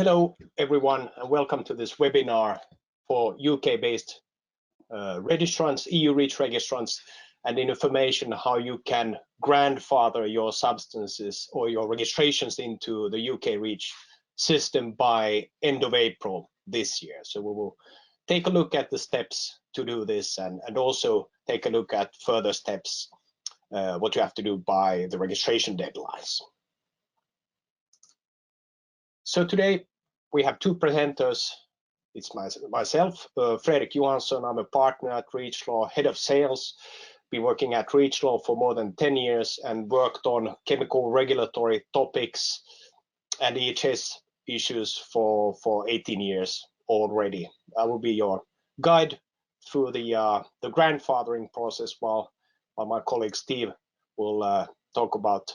Hello, everyone, and welcome to this webinar for UK-based registrants, EU REACH registrants, and information how you can grandfather your substances or your registrations into the UK REACH system by end of April this year. So we will take a look at the steps to do this and also take a look at further steps, what you have to do by the registration deadlines. So today we have two presenters. It's myself, Frederik Johanson. I'm a partner at REACHLaw, head of sales. Been working at REACHLaw for more than 10 years and worked on chemical regulatory topics and EHS issues for 18 years already. I will be your guide through the grandfathering process while my colleague Steve will talk about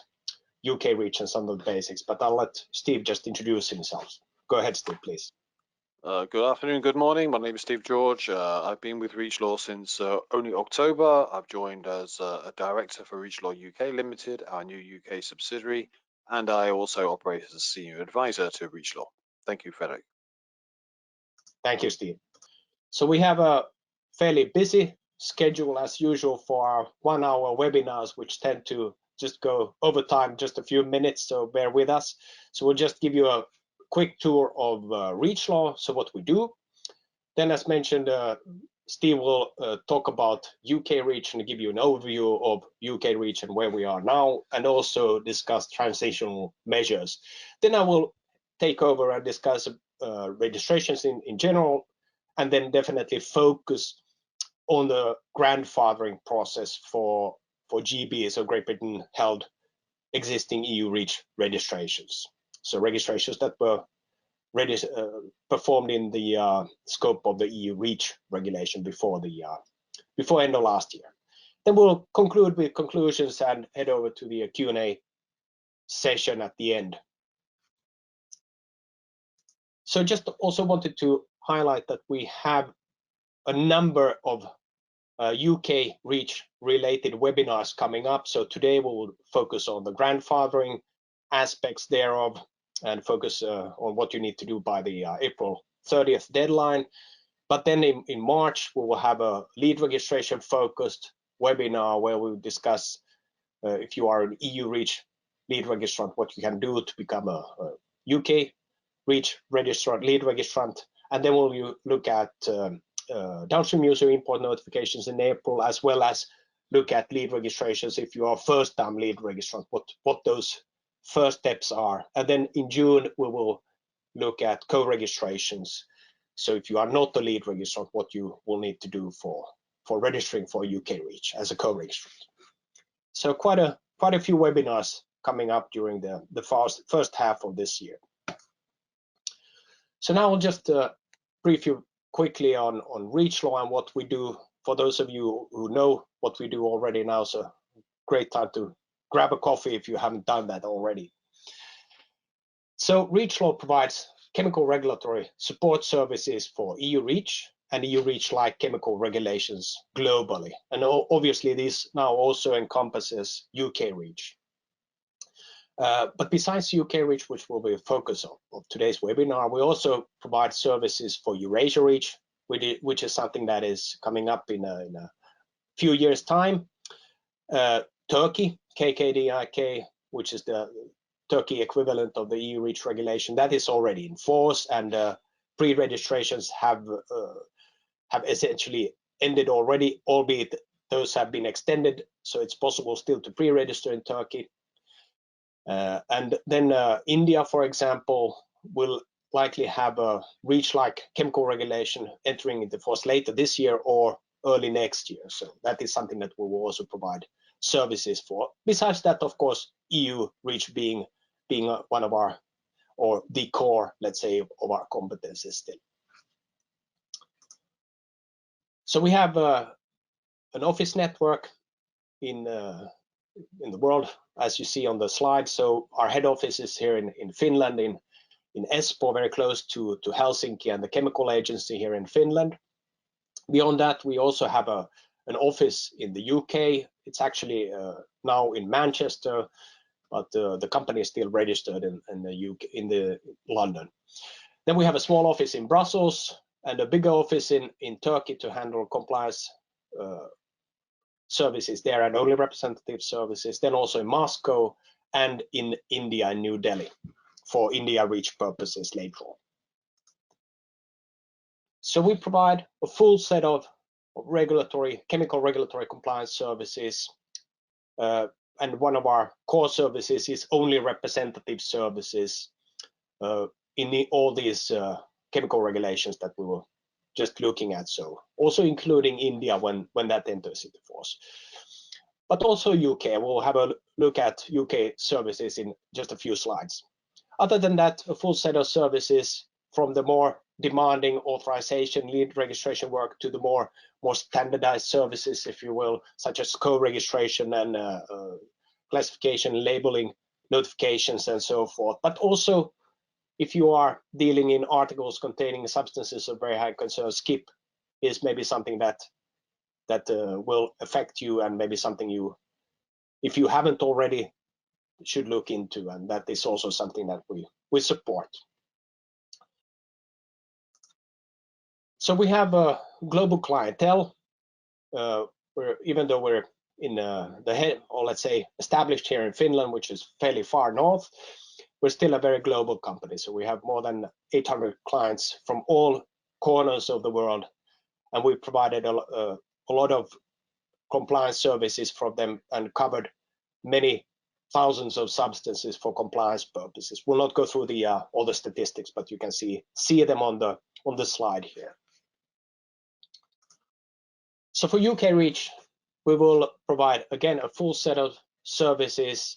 UK REACH and some of the basics, but I'll let Steve just introduce himself. Go ahead, Steve, please. Good afternoon, good morning. My name is Steve George. I've been with REACHLaw since only October. I've joined as a director for REACHLaw UK Limited, our new UK subsidiary, and I also operate as a senior advisor to REACHLaw. Thank you, Frederik. Thank you, Steve. So we have a fairly busy schedule as usual for our 1-hour webinars, which tend to just go over time, just a few minutes, so bear with us. So we'll just give you a quick tour of REACHLaw, so what we do. Then, as mentioned, Steve will talk about UK REACH and give you an overview of UK REACH and where we are now, and also discuss transitional measures. Then I will take over and discuss registrations in general, and then definitely focus on the grandfathering process for GB, so Great Britain held existing EU REACH registrations. So registrations that were performed in the scope of the EU REACH regulation before end of last year. Then we'll conclude with conclusions and head over to the Q&A session at the end. So just also wanted to highlight that we have a number of UK REACH related webinars coming up. So today we will focus on the grandfathering aspects thereof and focus on what you need to do by the April 30th deadline. But then in March, we will have a lead registration focused webinar where we'll discuss if you are an EU REACH lead registrant, what you can do to become a UK REACH registrant, lead registrant. And then we'll look at downstream user import notifications in April, as well as look at lead registrations if you are first-time lead registrant, what those first steps are. And then in June, we will look at co-registrations. So if you are not a lead registrant, what you will need to do for registering for UK REACH as a co-registrant. So quite a few webinars coming up during the first half of this year. So now I'll just brief you quickly on REACHLaw and what we do. For those of you who know what we do already, now is a great time to grab a coffee if you haven't done that already. So REACHLaw provides chemical regulatory support services for EU REACH and EU REACH-like chemical regulations globally. And obviously this now also encompasses UK REACH. But besides UK REACH, which will be a focus of today's webinar, we also provide services for Eurasia REACH, which is something that is coming up in a few years' time. Turkey, KKDIK, which is the Turkey equivalent of the EU REACH regulation, that is already in force, and pre-registrations have essentially ended already, albeit those have been extended, so it's possible still to pre-register in Turkey. And then India, for example, will likely have a REACH-like chemical regulation entering into force later this year or early next year. So that is something that we will also provide services for. Besides that, of course, EU REACH being one of our, or the core, let's say, of our competencies still. So we have an office network in the world, as you see on the slide. So our head office is here in Finland, in Espoo, very close to Helsinki and the chemical agency here in Finland. Beyond that, we also have an office in the UK. It's actually now in Manchester, but the company is still registered in the UK, in London. Then we have a small office in Brussels and a bigger office in Turkey to handle compliance services there and only representative services. Then also in Moscow and in India and New Delhi for India REACH purposes later on. So we provide a full set of chemical regulatory compliance services, and one of our core services is only representative services in all these chemical regulations that we were just looking at. So also including India when that enters into force, but also UK. We'll have a look at UK services in just a few slides. Other than that, a full set of services from the more demanding authorization lead registration work to the more standardized services, if you will, such as co-registration and classification, labeling, notifications, and so forth. But also, if you are dealing in articles containing substances of very high concern, skip is maybe something that will affect you, and maybe something you, if you haven't already, should look into, and that is also something that we support. So we have a global clientele. Even though we're in the head, or let's say established here in Finland, which is fairly far north, we're still a very global company. So we have more than 800 clients from all corners of the world, and we provided a lot of compliance services for them and covered many thousands of substances for compliance purposes. We'll not go through the all the statistics, but you can see them on the slide here. So for UK REACH, we will provide again a full set of services,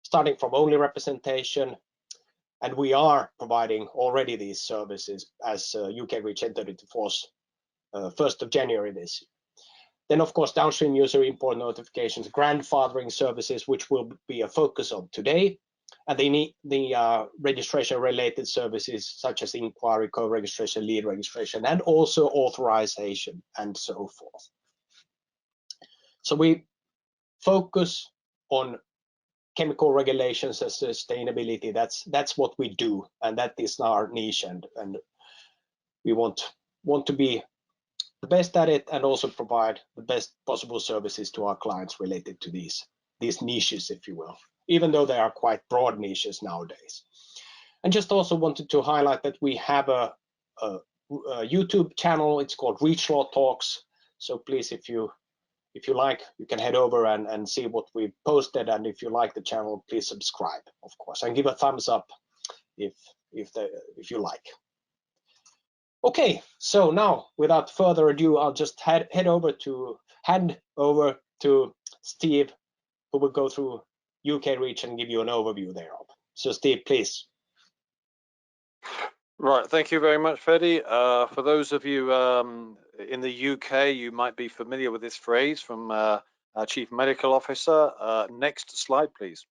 starting from only representation, and we are providing already these services as UK REACH entered into force 1st of January this year. Then, of course, downstream user import notifications, grandfathering services, which will be a focus of today, and the registration-related services such as inquiry, co-registration, lead registration, and also authorization, and so forth. So we focus on chemical regulations and sustainability. That's what we do, and that is our niche, and we want to be the best at it and also provide the best possible services to our clients related to these niches, if you will, even though they are quite broad niches nowadays. And just also wanted to highlight that we have a YouTube channel. It's called REACHLaw Talks. So please, if you like, you can head over and see what we posted, and if you like the channel, please subscribe, of course, and give a thumbs up if you like. Okay, so now without further ado, I'll just hand over to Steve, who will go through UK REACH and give you an overview thereof. So Steve, please. Right, thank you very much, Freddie. For those of you in the UK, you might be familiar with this phrase from our Chief Medical Officer. Next slide, please.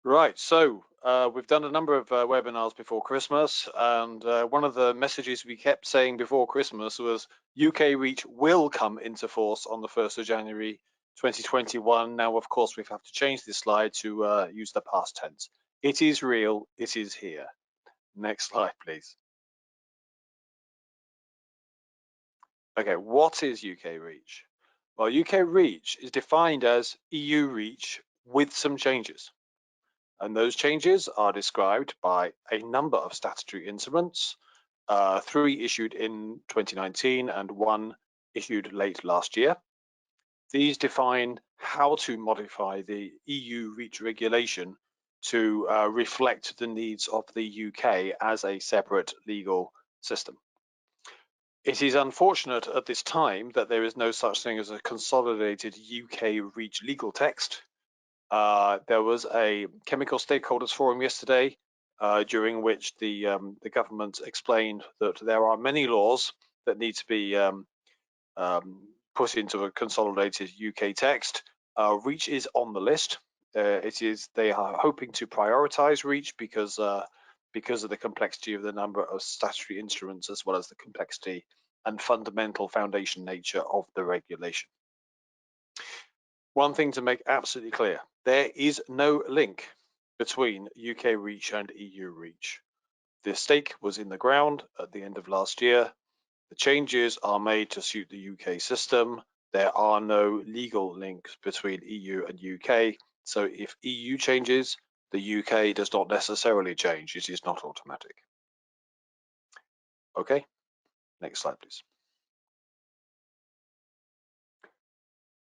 Right, so we've done a number of webinars before Christmas, and one of the messages we kept saying before Christmas was UK REACH will come into force on the 1st of January 2021. Now, of course, we have to change this slide to use the past tense. It is real, it is here. Next slide, please. Okay, what is UK REACH? Well, UK REACH is defined as EU REACH with some changes. And those changes are described by a number of statutory instruments, 3 issued in 2019 and 1 issued late last year. These define how to modify the EU REACH regulation to reflect the needs of the UK as a separate legal system. It is unfortunate at this time that there is no such thing as a consolidated UK REACH legal text. There was a chemical stakeholders forum yesterday, during which the government explained that there are many laws that need to be put into a consolidated UK text. REACH is on the list. They are hoping to prioritise REACH because of the complexity of the number of statutory instruments, as well as the complexity and fundamental foundation nature of the regulation. One thing to make absolutely clear, there is no link between UK REACH and EU REACH. The stake was in the ground at the end of last year. The changes are made to suit the UK system. There are no legal links between EU and UK. So if EU changes, the UK does not necessarily change. It is not automatic. Okay, next slide, please.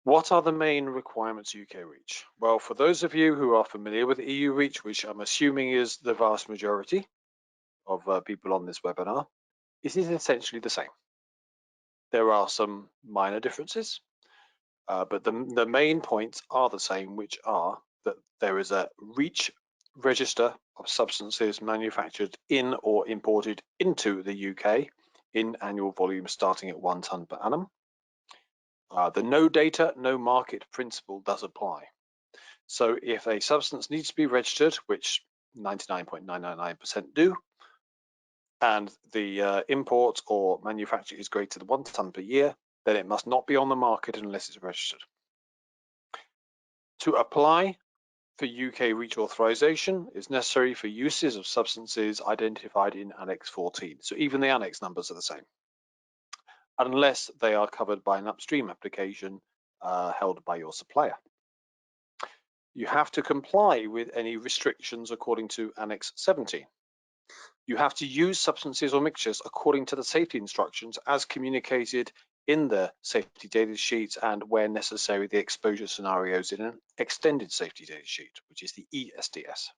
What are the main requirements UK REACH? Well, for those of you who are familiar with EU REACH, which I'm assuming is the vast majority of people on this webinar, it is essentially the same. There are some minor differences, but the main points are the same, which are that there is a REACH register of substances manufactured in or imported into the UK in annual volume starting at 1 tonne per annum. The no data, no market principle does apply. So if a substance needs to be registered, which 99.999% do, and the import or manufacture is greater than 1 tonne per year, then it must not be on the market unless it's registered. To apply for UK REACH authorization is necessary for uses of substances identified in Annex 14. So even the annex numbers are the same, unless they are covered by an upstream application held by your supplier. You have to comply with any restrictions according to Annex 17. You have to use substances or mixtures according to the safety instructions as communicated in the safety data sheets and, where necessary, the exposure scenarios in an extended safety data sheet, which is the ESDS.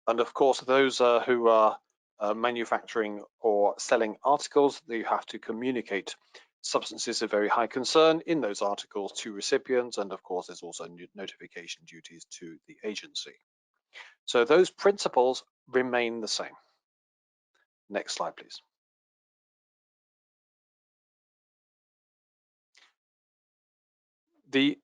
And of course, those who are manufacturing or selling articles, you have to communicate substances of very high concern in those articles to recipients, and of course there's also notification duties to the agency. So those principles remain the same. Next slide, please. The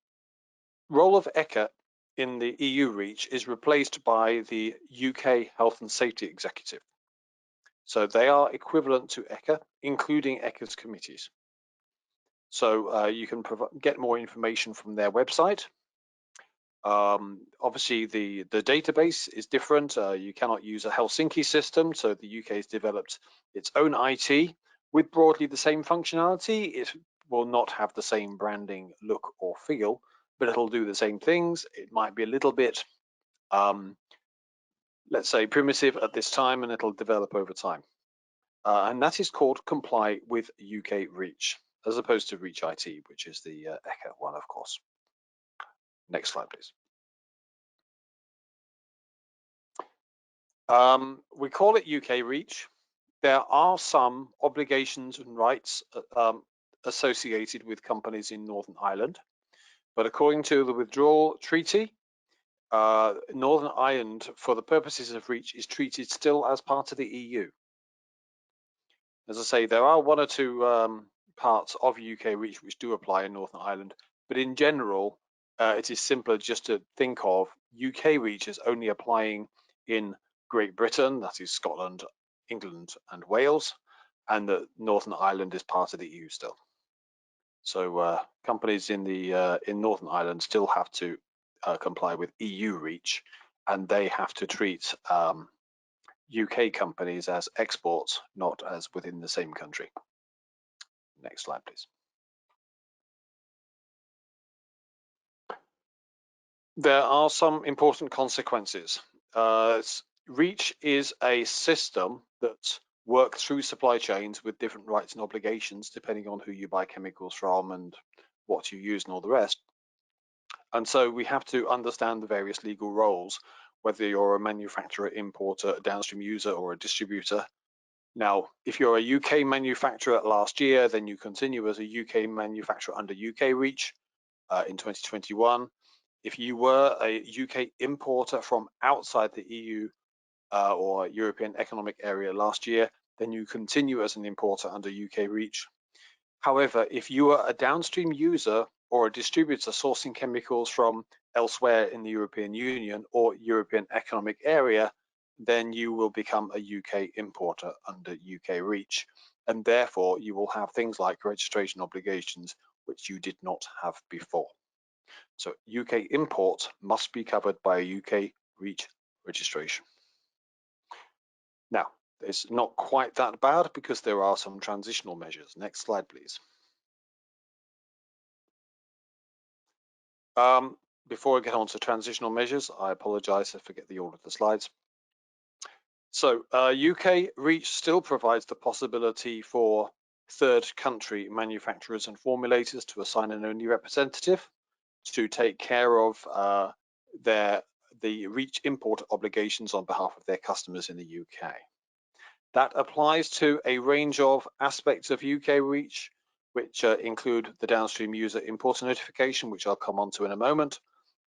role of ECHA in the EU REACH is replaced by the UK Health and Safety Executive. So they are equivalent to ECHA, including ECHA's committees. So you can get more information from their website. Obviously, the database is different. You cannot use a Helsinki system, so the UK has developed its own IT with broadly the same functionality. It will not have the same branding, look or feel, but it'll do the same things. It might be a little bit, let's say, primitive at this time, and it'll develop over time. And that is called Comply with UK REACH, as opposed to REACH IT, which is the ECHA one, of course. Next slide, please. We call it UK REACH. There are some obligations and rights associated with companies in Northern Ireland, but according to the withdrawal treaty, Northern Ireland, for the purposes of REACH, is treated still as part of the EU. As I say, there are one or two parts of UK REACH which do apply in Northern Ireland, but in general, it is simpler just to think of UK REACH as only applying in Great Britain, that is Scotland, England, and Wales, and that Northern Ireland is part of the EU still. So companies in Northern Ireland still have to comply with EU REACH, and they have to treat UK companies as exports, not as within the same country. Next slide, please. There are some important consequences. REACH is a system that works through supply chains with different rights and obligations depending on who you buy chemicals from and what you use and all the rest. And so we have to understand the various legal roles, whether you're a manufacturer, importer, a downstream user, or a distributor. Now, if you're a UK manufacturer last year, then you continue as a UK manufacturer under UK REACH in 2021. If you were a UK importer from outside the EU or European Economic Area last year, then you continue as an importer under UK REACH. However, if you are a downstream user or a distributor sourcing chemicals from elsewhere in the European Union or European Economic Area, then you will become a UK importer under UK REACH, and therefore you will have things like registration obligations which you did not have before. So UK import must be covered by a UK REACH registration. Now, it's not quite that bad because there are some transitional measures. Next slide, please. Before I get on to transitional measures, I apologize, I forget the order of the slides. So UK REACH still provides the possibility for third country manufacturers and formulators to assign an only representative to take care of the REACH import obligations on behalf of their customers in the UK. That applies to a range of aspects of UK REACH, which include the downstream user importer notification, which I'll come on to in a moment,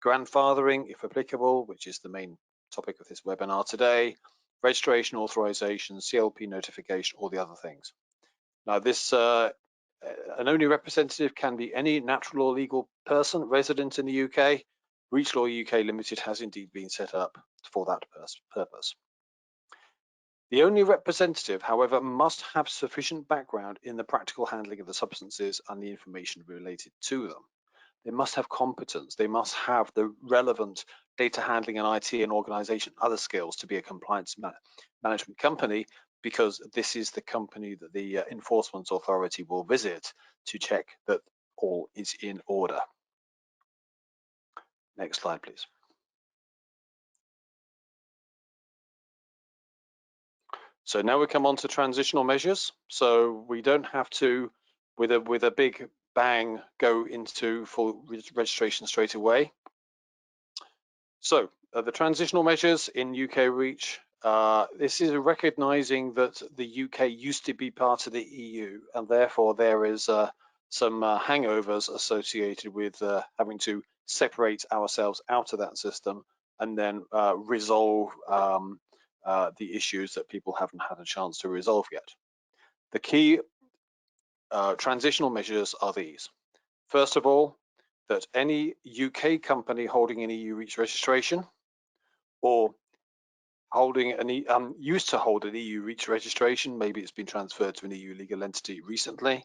grandfathering, if applicable, which is the main topic of this webinar today, registration authorization, CLP notification, all the other things. Now, this an only representative can be any natural or legal person resident in the UK. REACHLaw UK Limited has indeed been set up for that purpose. The only representative, however, must have sufficient background in the practical handling of the substances and the information related to them. They must have competence. They must have the relevant data handling and IT and organization, other skills to be a compliance management company, because this is the company that the enforcement authority will visit to check that all is in order. Next slide, please. So now we come on to transitional measures. So we don't have to, with a big bang, go into full registration straight away. So the transitional measures in UK REACH, this is recognizing that the UK used to be part of the EU, and therefore there is some hangovers associated with having to separate ourselves out of that system and then resolve the issues that people haven't had a chance to resolve yet. The key transitional measures are these. First of all, that any UK company holding an EU REACH registration or holding an used to hold an EU REACH registration, maybe it's been transferred to an EU legal entity recently,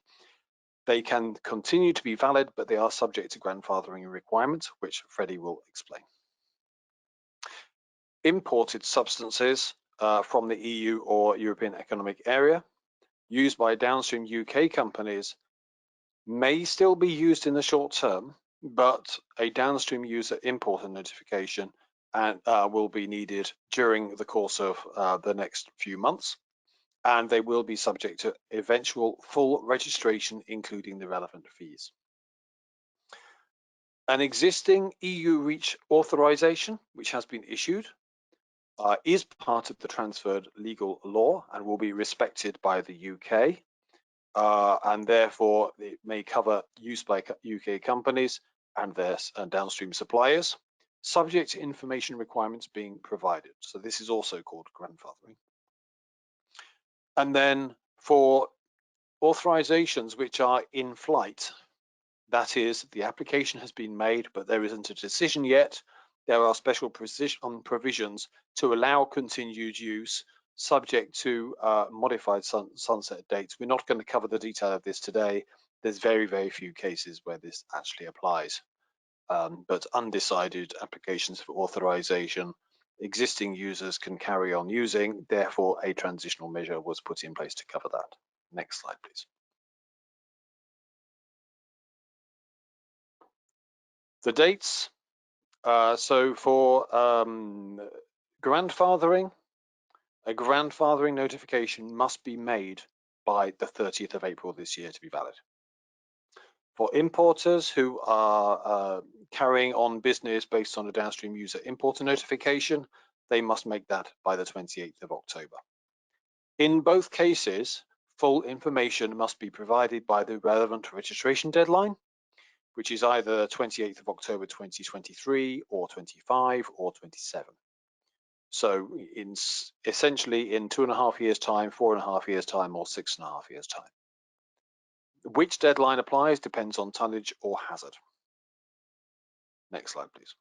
they can continue to be valid, but they are subject to grandfathering requirements, which Freddie will explain. Imported substances from the EU or European Economic Area used by downstream UK companies may still be used in the short term, but a downstream user importer notification will be needed during the course of the next few months, and they will be subject to eventual full registration, including the relevant fees. An existing EU REACH authorization, which has been issued, is part of the transferred legal law and will be respected by the UK. And therefore it may cover use by UK companies and their downstream suppliers, subject to information requirements being provided. So this is also called grandfathering. And then for authorizations which are in flight, that is, the application has been made, but there isn't a decision yet, there are special provisions to allow continued use subject to modified sunset dates. We're not going to cover the detail of this today. There's very, very few cases where this actually applies. But undecided applications for authorization, existing users can carry on using. Therefore, a transitional measure was put in place to cover that. Next slide, please. The dates. So for grandfathering, a grandfathering notification must be made by the 30th of April this year to be valid. For importers who are carrying on business based on a downstream user importer notification, they must make that by the 28th of October. In both cases, full information must be provided by the relevant registration deadline, which is either 28th of October 2023 or 25 or 27. So essentially in 2.5 years time, 4.5 years time, or 6.5 years time. Which deadline applies depends on tonnage or hazard. Next slide, please.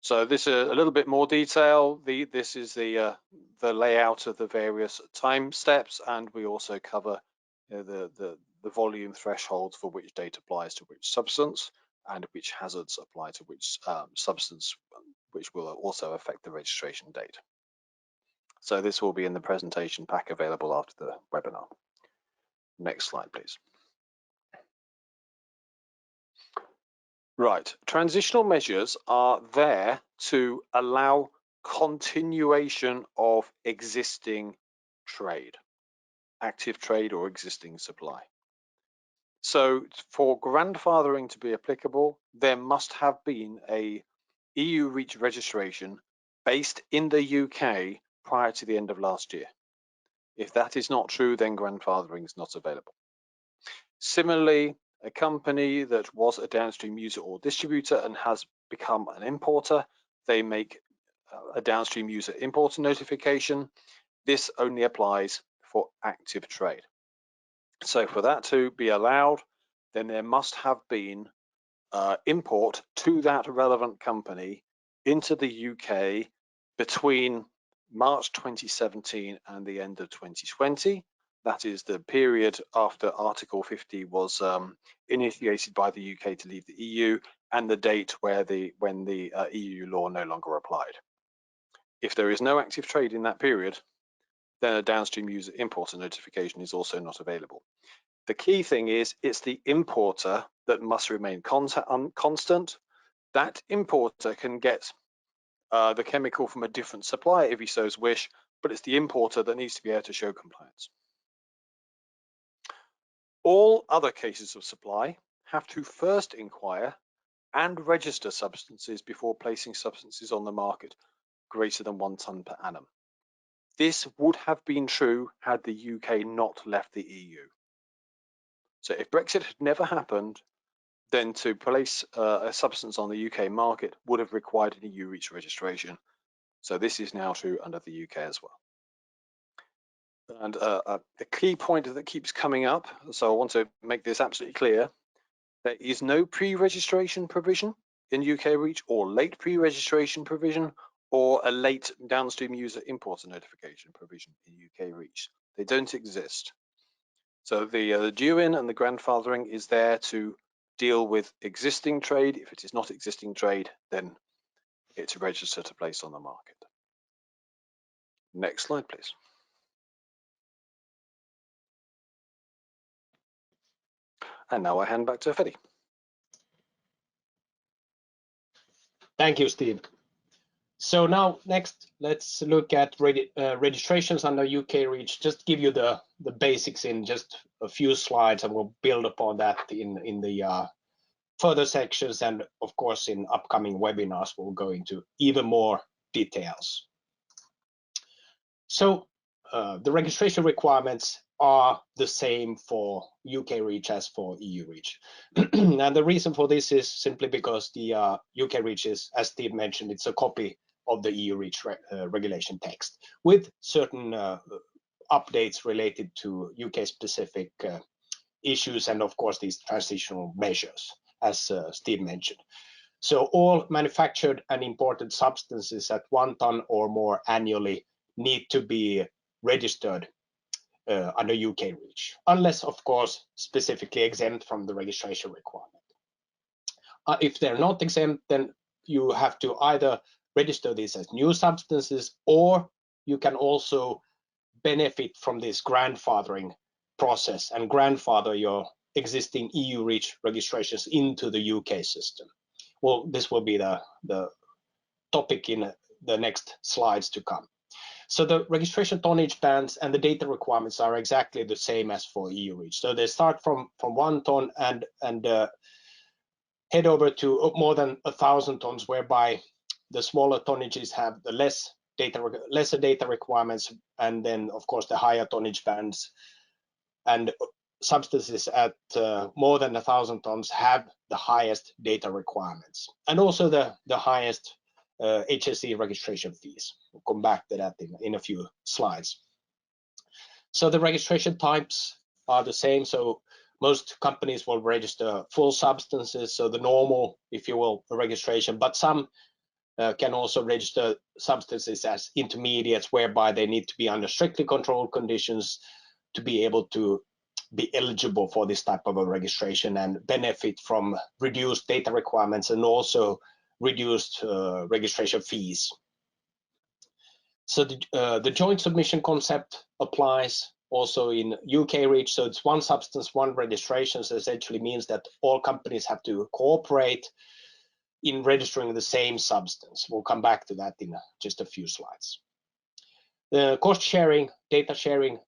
So this is a little bit more detail. This is the layout of the various time steps, and we also cover the the volume thresholds for which date applies to which substance and which hazards apply to which substance, which will also affect the registration date. So this will be in the presentation pack available after the webinar. Next slide, please. Right, transitional measures are there to allow continuation of existing trade, active trade or existing supply. So for grandfathering to be applicable, there must have been a EU REACH registration based in the UK prior to the end of last year. If that is not true, then grandfathering is not available. Similarly, a company that was a downstream user or distributor and has become an importer, they make a downstream user importer notification. This only applies for active trade. So for that to be allowed, then there must have been import to that relevant company into the UK between March 2017 and the end of 2020. That is the period after Article 50 was initiated by the UK to leave the EU, and the date when the EU law no longer applied. If there is no active trade in that period, then a downstream user importer notification is also not available. The key thing is it's the importer that must remain constant. That importer can get the chemical from a different supplier if he so wish, but it's the importer that needs to be able to show compliance. All other cases of supply have to first inquire and register substances before placing substances on the market greater than 1 ton per annum. This would have been true had the UK not left the EU. So if Brexit had never happened, then to place a substance on the UK market would have required an EU REACH registration. So this is now true under the UK as well. And the key point that keeps coming up, so I want to make this absolutely clear, there is no pre-registration provision in UK REACH or late pre-registration provision or a late downstream user importer notification provision in UK REACH. They don't exist. So the due-in and the grandfathering is there to deal with existing trade. If it is not existing trade, then it's registered to place on the market. Next slide, please. And now I hand back to Frederik. Thank you, Steve. So now next, let's look at registrations under UK REACH. Just give you the basics in just a few slides, and we'll build upon that in the further sections, and of course in upcoming webinars we'll go into even more details. So the registration requirements are the same for UK REACH as for EU REACH. And the reason for this is simply because the UK REACH is, as Steve mentioned, it's a copy of the EU REACH regulation text with certain updates related to UK specific issues, and of course these transitional measures, as Steve mentioned. So all manufactured and imported substances at 1 ton or more annually need to be registered under UK REACH, unless of course specifically exempt from the registration requirement. If they're not exempt, then you have to either register these as new substances, or you can also benefit from this grandfathering process and grandfather your existing EU REACH registrations into the UK system. Well, this will be the topic in the next slides to come. So the registration tonnage bands and the data requirements are exactly the same as for EU REACH. So they start from 1 ton and head over to more than 1,000 tons, whereby the smaller tonnages have the lesser data requirements, and then of course the higher tonnage bands and substances at more than 1,000 tons have the highest data requirements, and also the highest HSE registration fees. We'll come back to that in a few slides. So the registration types are the same. So most companies will register full substances, so the normal, if you will, registration, but some can also register substances as intermediates, whereby they need to be under strictly controlled conditions to be able to be eligible for this type of a registration and benefit from reduced data requirements and also reduced registration fees. So the joint submission concept applies also in UK REACH. So it's one substance, one registration. So essentially means that all companies have to cooperate in registering the same substance. We'll come back to that in just a few slides. The cost sharing, data sharing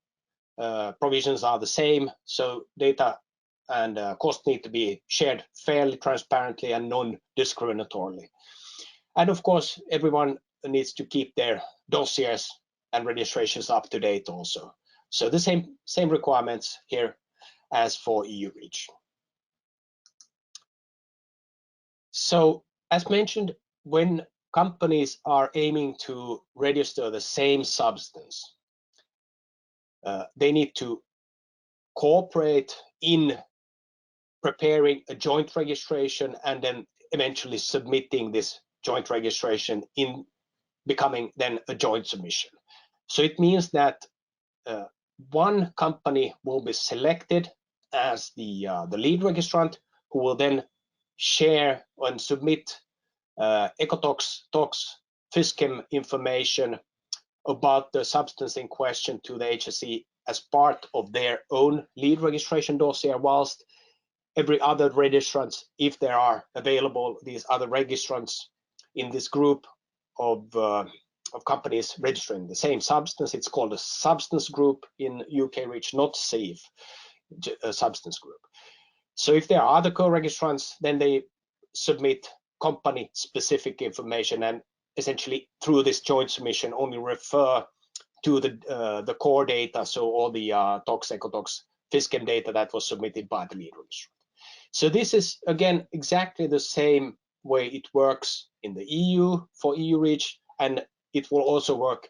provisions are the same. So data and cost need to be shared fairly, transparently, and non-discriminatorily. And of course, everyone needs to keep their dossiers and registrations up to date also. So the same requirements here as for EU REACH. So as mentioned, when companies are aiming to register the same substance, they need to cooperate in preparing a joint registration and then eventually submitting this joint registration in becoming then a joint submission. So it means that one company will be selected as the lead registrant, who will then share and submit ecotox, tox, FISCEM information about the substance in question to the HSE as part of their own lead registration dossier, whilst every other registrants, if there are available, these other registrants in this group of companies registering the same substance, it's called a substance group in UK REACH, not SAFE, a substance group. So if there are other co-registrants, then they submit company-specific information, and essentially through this joint submission only refer to the core data, so all the tox, ecotox, FISCEM data that was submitted by the lead registrant. So this is again exactly the same way it works in the EU for EU REACH, and it will also work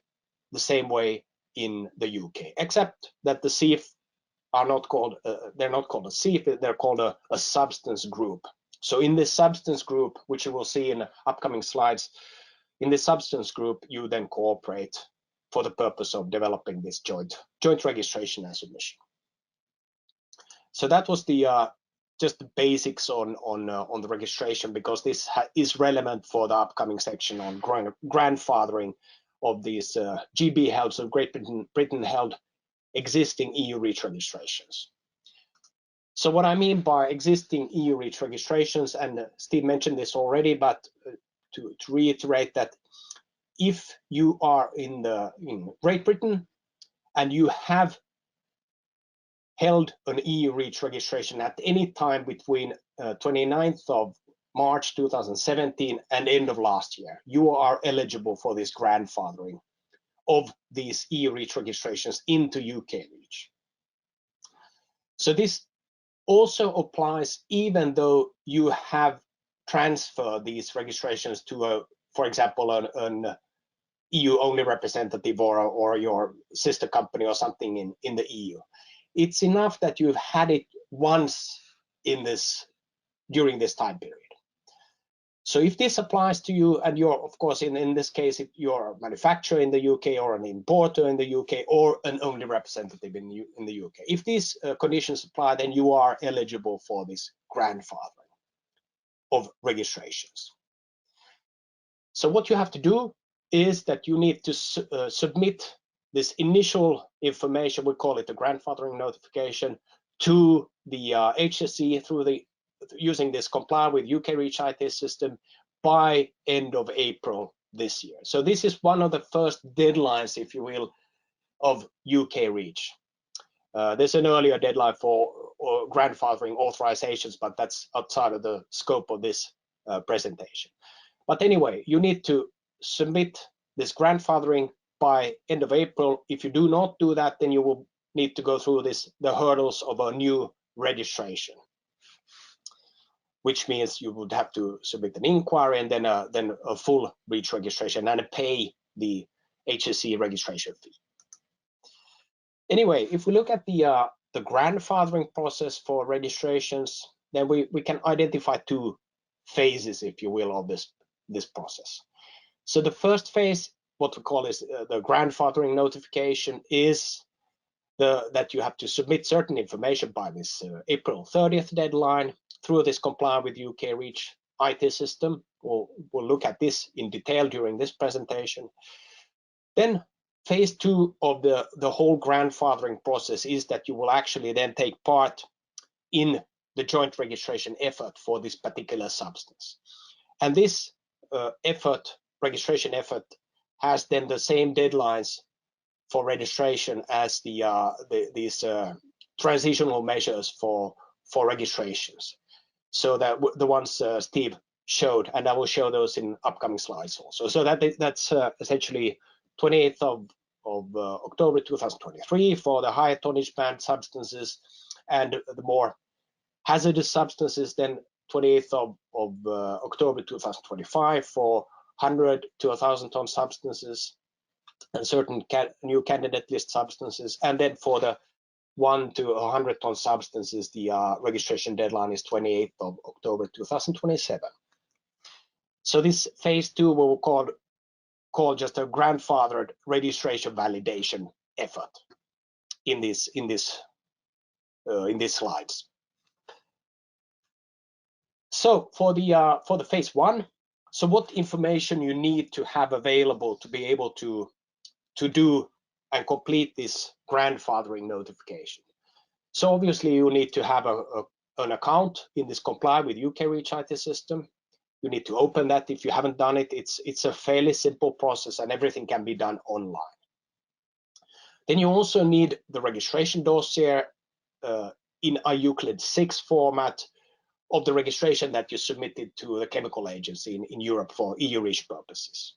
the same way in the UK, except that the SIF are not called, they're not called a SIF, they're called a substance group. So in this substance group, which you will see in upcoming slides, in the substance group, you then cooperate for the purpose of developing this joint registration and submission. So that was the just the basics on the registration, because this is relevant for the upcoming section on grandfathering of these GB held, so Great Britain held existing EU REACH registrations. So what I mean by existing EU REACH registrations, and Steve mentioned this already, but to reiterate that if you are in Great Britain and you have held an EU REACH registration at any time between 29th of March 2017 and end of last year, you are eligible for this grandfathering of these EU REACH registrations into UK REACH. So this also applies even though you have transferred these registrations to for example, an EU-only representative or your sister company or something in the EU. It's enough that you've had it once during this time period. So if this applies to you, and you're, of course, in this case, if you're a manufacturer in the UK or an importer in the UK or an only representative in the UK, if these conditions apply, then you are eligible for this grandfathering of registrations. So what you have to do is that you need to submit this initial information, we call it the grandfathering notification, to the HSE through using this comply with UK REACH IT system by end of April this year. So this is one of the first deadlines, if you will, of UK REACH. There's an earlier deadline for grandfathering authorizations, but that's outside of the scope of this presentation. But anyway, you need to submit this grandfathering by end of April. If you do not do that, then you will need to go through the hurdles of a new registration, which means you would have to submit an inquiry and then a full REACH registration and pay the HSE registration fee. Anyway, if we look at the grandfathering process for registrations, then we can identify two phases, if you will, of this process. So the first phase, what we call is the grandfathering notification, is that you have to submit certain information by this April 30th deadline through this comply with UK Reach IT system. We'll look at this in detail during this presentation. Then phase 2 of the whole grandfathering process is that you will actually then take part in the joint registration effort for this particular substance. And this registration effort, has then the same deadlines for registration as these transitional measures for registrations. So that the ones Steve showed, and I will show those in upcoming slides also. So that's essentially 28th of October 2023 for the higher tonnage band substances, and the more hazardous substances then 28th of October 2025 for 100 to 1,000 ton substances and certain new candidate list substances, and then for the 1 to 100 ton substances, the registration deadline is 28th of October 2027. So this phase 2 we'll call just a grandfathered registration validation effort in these slides. So for the phase 1, so what information you need to have available to be able to do and complete this grandfathering notification. So obviously you need to have an account in this comply with UK Reach IT system. You need to open that. If you haven't done it, it's a fairly simple process and everything can be done online. Then you also need the registration dossier in a Euclid 6 format of the registration that you submitted to the chemical agency in Europe for EU Reach purposes.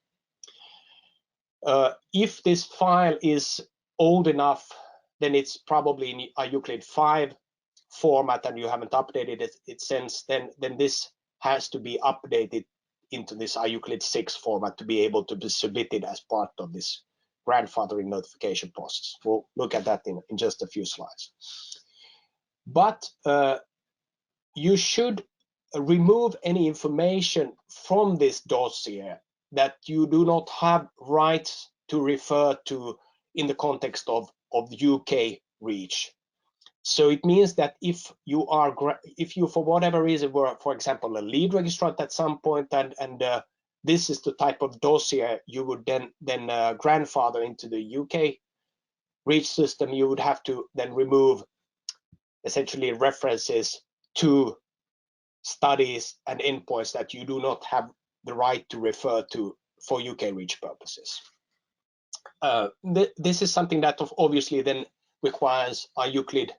If this file is old enough, then it's probably in a Euclid 5 format and you haven't updated it since, then this has to be updated into this Euclid 6 format to be able to be submitted as part of this grandfathering notification process. We'll look at that in just a few slides. But you should remove any information from this dossier that you do not have rights to refer to in the context of UK Reach. So it means that if you for whatever reason were, for example, a lead registrant at some point, and this is the type of dossier you would then grandfather into the UK Reach system, you would have to then remove essentially references to studies and endpoints that you do not have the right to refer to for UK Reach purposes. This is something that obviously then requires a Euclid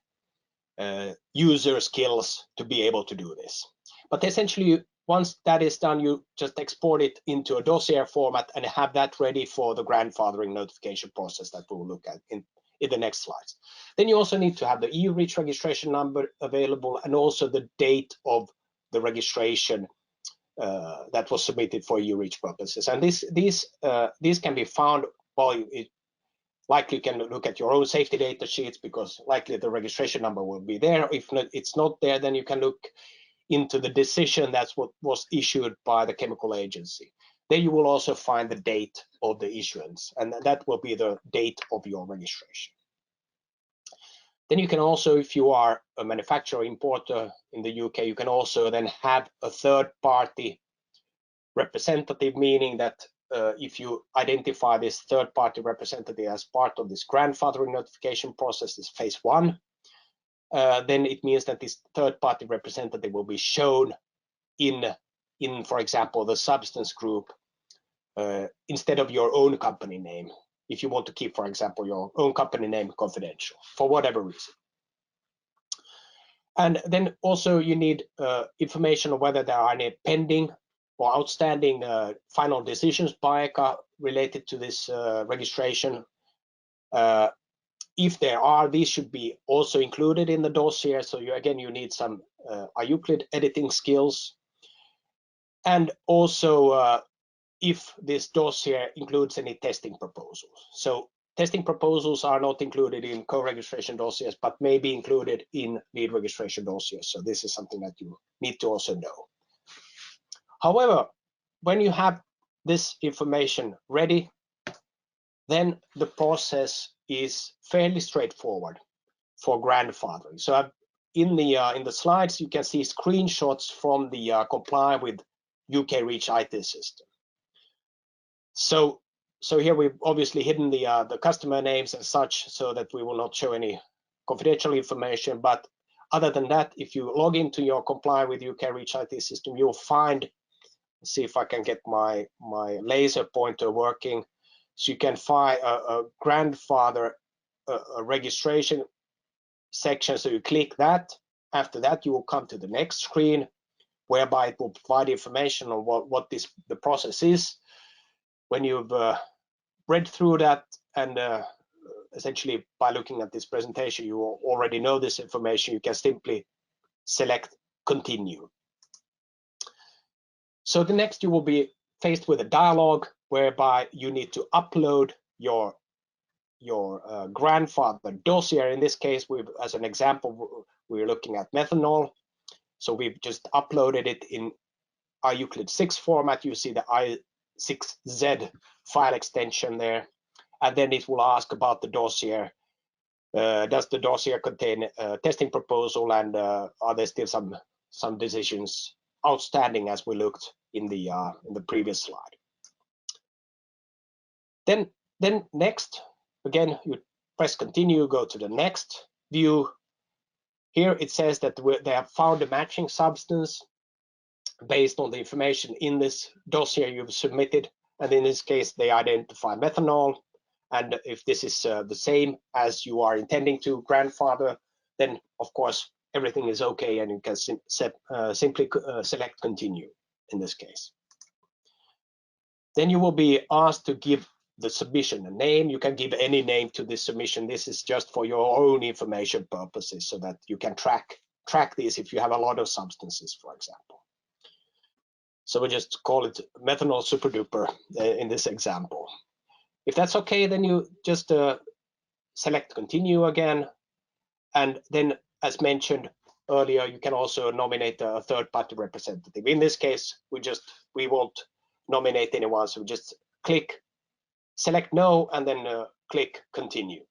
user skills to be able to do this. But essentially, once that is done, you just export it into a dossier format and have that ready for the grandfathering notification process that we will look at in the next slides. Then you also need to have the EU Reach registration number available and also the date of the registration that was submitted for EU Reach purposes. And these can be found, well, likely you can look at your own safety data sheets because likely the registration number will be there. If not, it's not there, then you can look into the decision that's what was issued by the chemical agency. Then you will also find the date of the issuance, and that will be the date of your registration. Then you can also, if you are a manufacturer importer in the UK, you can also then have a third-party representative, meaning that if you identify this third-party representative as part of this grandfathering notification process, this phase 1, then it means that this third-party representative will be shown in, for example, the substance group instead of your own company name, if you want to keep, for example, your own company name confidential for whatever reason. And then also you need information on whether there are any pending or outstanding final decisions by ECHA related to this registration. If there are, these should be also included in the dossier. So you need some Euclid editing skills. And also if this dossier includes any testing proposals. So testing proposals are not included in co-registration dossiers, but may be included in lead registration dossiers. So this is something that you need to also know. However, when you have this information ready, then the process is fairly straightforward for grandfathering. So in the slides, you can see screenshots from the comply with UK Reach IT system. So here we've obviously hidden the customer names and such, so that we will not show any confidential information. But other than that, if you log into your comply with UK Reach IT system, you'll find, let's see if I can get my laser pointer working. So you can find a grandfather a registration section. So you click that. After that, you will come to the next screen, whereby it will provide information on what the process is. When you've read through that, and essentially by looking at this presentation, you already know this information, you can simply select continue. So the next, you will be faced with a dialog whereby you need to upload your grandfather dossier. In this case, as an example, we're looking at methanol. So we've just uploaded it in Euclid 6 format. You see the I6Z file extension there, and then it will ask about the dossier. Does the dossier contain a testing proposal, and are there still some decisions outstanding, as we looked in the previous slide? Then next, again, you press continue, go to the next view. Here it says that they have found a matching substance based on the information in this dossier you've submitted, and in this case they identify methanol. And if this is the same as you are intending to grandfather, then of course everything is okay, and you can simply select continue in this case. Then you will be asked to give the submission a name. You can give any name to this submission. This is just for your own information purposes, so that you can track this if you have a lot of substances, for example. So we just call it methanol super duper in this example. If that's okay, then you just select continue again. And then, as mentioned earlier, you can also nominate a third-party representative. In this case, we won't nominate anyone, so just click select no, and then click continue.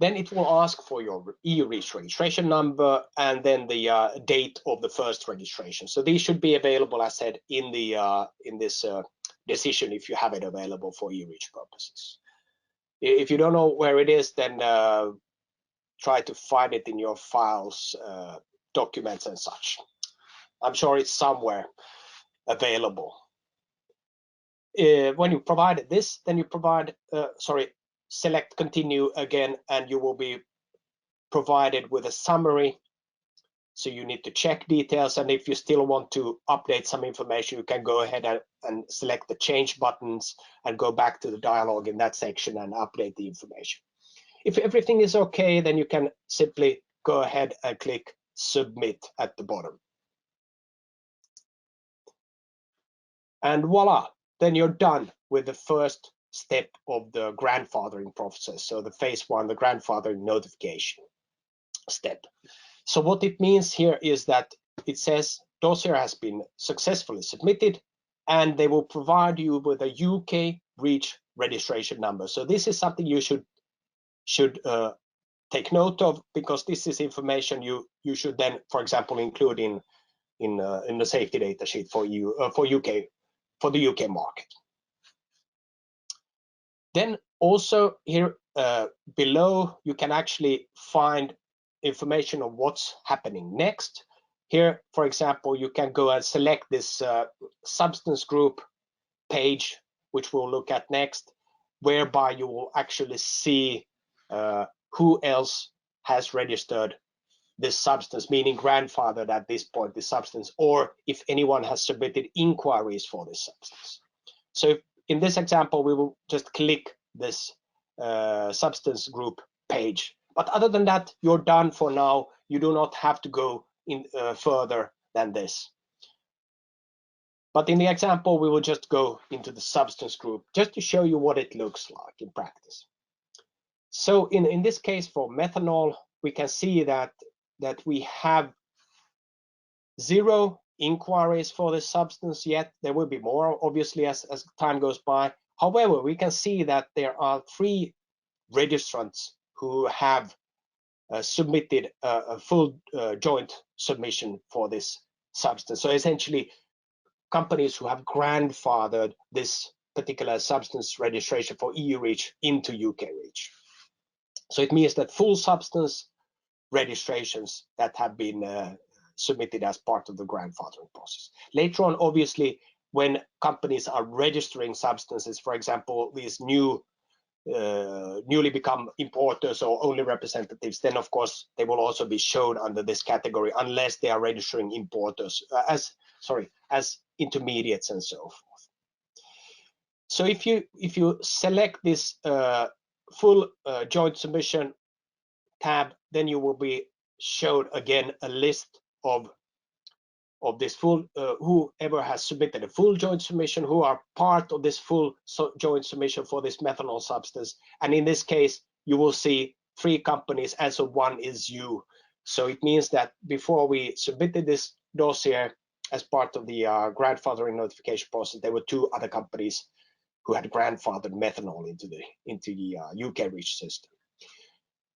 Then it will ask for your EU-REACH registration number, and then the date of the first registration. So these should be available, as said, in this decision, if you have it available for EU-REACH purposes. If you don't know where it is, then try to find it in your files, documents and such. I'm sure it's somewhere available. When you provide this, then you provide, select continue again, and you will be provided with a summary. So you need to check details, and if you still want to update some information, you can go ahead and select the change buttons and go back to the dialog in that section and update the information. If everything is okay, then you can simply go ahead and click submit at the bottom. And voila, then you're done with the first step of the grandfathering process. So the phase one, the grandfathering notification step. So what it means here is that it says dossier has been successfully submitted, and they will provide you with a UK REACH registration number. So this is something you should take note of, because this is information you should then, for example, include in the safety data sheet for the UK market. Then also here below, you can actually find information on what's happening next. Here, for example, you can go and select this substance group page, which we'll look at next, whereby you will actually see who else has registered this substance, meaning grandfathered at this point, this substance, or if anyone has submitted inquiries for this substance. So in this example, we will just click this substance group page. But other than that, you're done for now. You do not have to go in further than this. But in the example, we will just go into the substance group just to show you what it looks like in practice. So in this case, for methanol, we can see that we have 0 inquiries for this substance yet. There will be more, obviously, as time goes by. However, we can see that there are 3 registrants who have submitted a full joint submission for this substance. So essentially, companies who have grandfathered this particular substance registration for EU REACH into UK REACH. So it means that full substance registrations that have been submitted as part of the grandfathering process. Later on, obviously, when companies are registering substances, for example, these newly become importers or only representatives, then of course they will also be shown under this category unless they are registering importers as intermediates and so forth. So if you select this full joint submission tab, then you will be shown again a list of this full whoever has submitted a full joint submission, who are part of this full joint submission for this methanol substance. And in this case, you will see 3 companies, as of one is you. So it means that before we submitted this dossier as part of the grandfathering notification process, there were 2 other companies who had grandfathered methanol into the UK REACH system.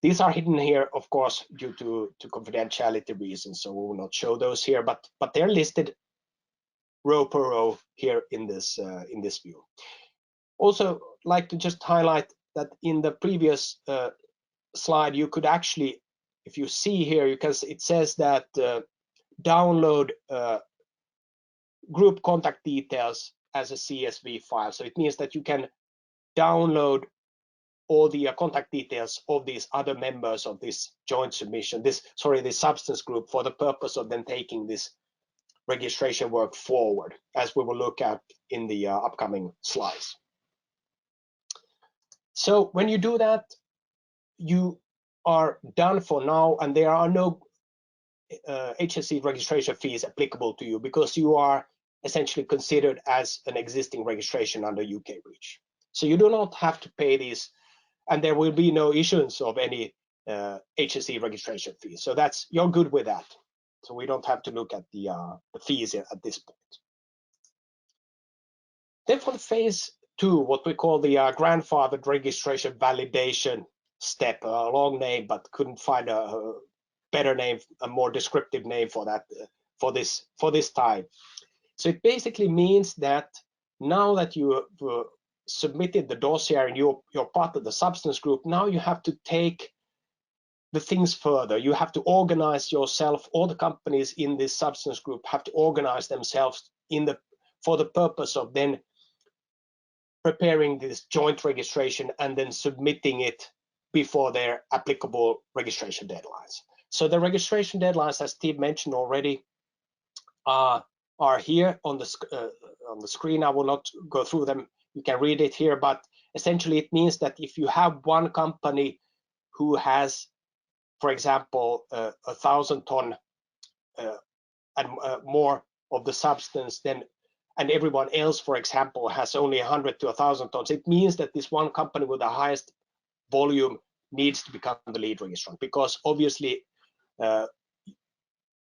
These are hidden here, of course, due to confidentiality reasons, so we will not show those here, but they're listed row per row here in this view. Also, like to just highlight that in the previous slide, you could actually, if you see here, it says that download group contact details as a CSV file. So it means that you can download all the contact details of these other members of this joint submission, this substance group, for the purpose of then taking this registration work forward, as we will look at in the upcoming slides. So when you do that, you are done for now, and there are no HSE registration fees applicable to you because you are essentially considered as an existing registration under UK REACH. So you do not have to pay these, and there will be no issuance of any HSE registration fees. So you're good with that. So we don't have to look at the fees at this point. Then for the phase 2, what we call the grandfathered registration validation step, a long name, but couldn't find a better name, a more descriptive name for that for this time. So it basically means that now that you submitted the dossier and you're part of the substance group, now you have to take the things further. You have to organize yourself. All the companies in this substance group have to organize themselves for the purpose of then preparing this joint registration and then submitting it before their applicable registration deadlines. So the registration deadlines, as Steve mentioned already, are here on the screen. I will not go through them. You can read it here, but essentially it means that if you have one company who has, for example, 1,000 ton and more of the substance, then and everyone else, for example, has only 100 to 1,000 tons, it means that this one company with the highest volume needs to become the lead registrant, because obviously